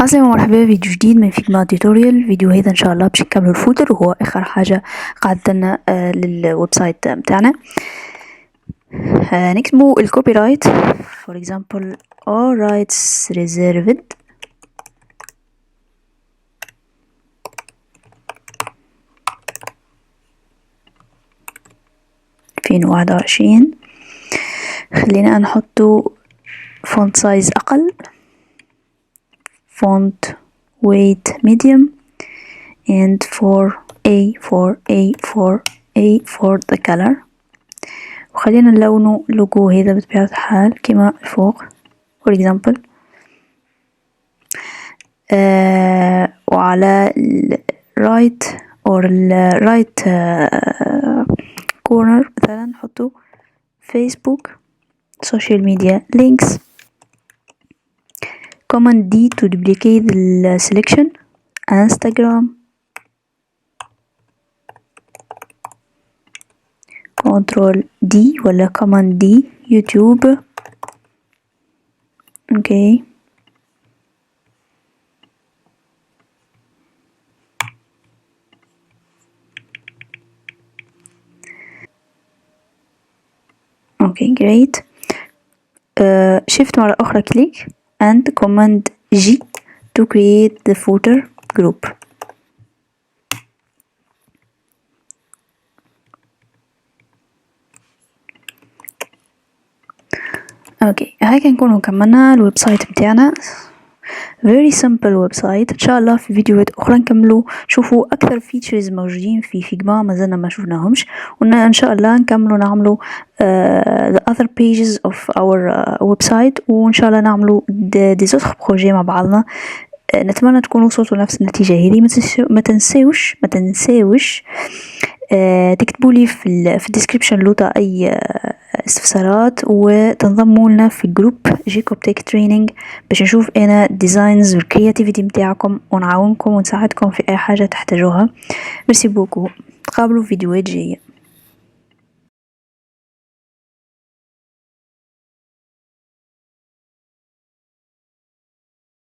عسلامة ومرحبا فيديو جديد من فيجما توتوريال. فيديو هذا ان شاء الله باش نكملوا الفوتر وهو اخر حاجه قعدت لنا للويب سايت بتاعنا. نكتبوا الكوبي رايت for example all rights reserved في 2021. خلينا نحطوا font size اقل, font weight medium, and for the color. وخلينا نلونه لوجو هذا بطبيعة الحال كما فوق for example. وعلى right or right corner مثلا نحطوا Facebook social media links. command D to duplicate the selection. Instagram, control D ولا command D YouTube. okay great. shift مرة أخرى click and command G to create the footer group. اوكي هيك نكونوا كملنا الويب سايت بتاعنا. very simple ويب سايت. ان شاء الله في فيديوهات اخرى نكملوا نشوفوا اكثر فيتشرز موجودين في فيجما ما زلنا ما شفناهمش, وان شاء الله نكملوا نعملوا the other pages of our website, وان شاء الله نعملوا des autres projets مع بعضنا. نتمنى تكونوا وصلتوا لنفس النتيجة هذه. ما تنساوش تكتبوا لي في الديسكريبشن لوطا اي استفسارات, وتنضموا لنا في جروب جيكوب تيك تريننج باش نشوف انا ديزاينز والكرياتيفيتي متاعكم ونعاونكم ونساعدكم في اي حاجة تحتاجوها. ميرسي بوكو, تقابلوا في فيديوهات جاية.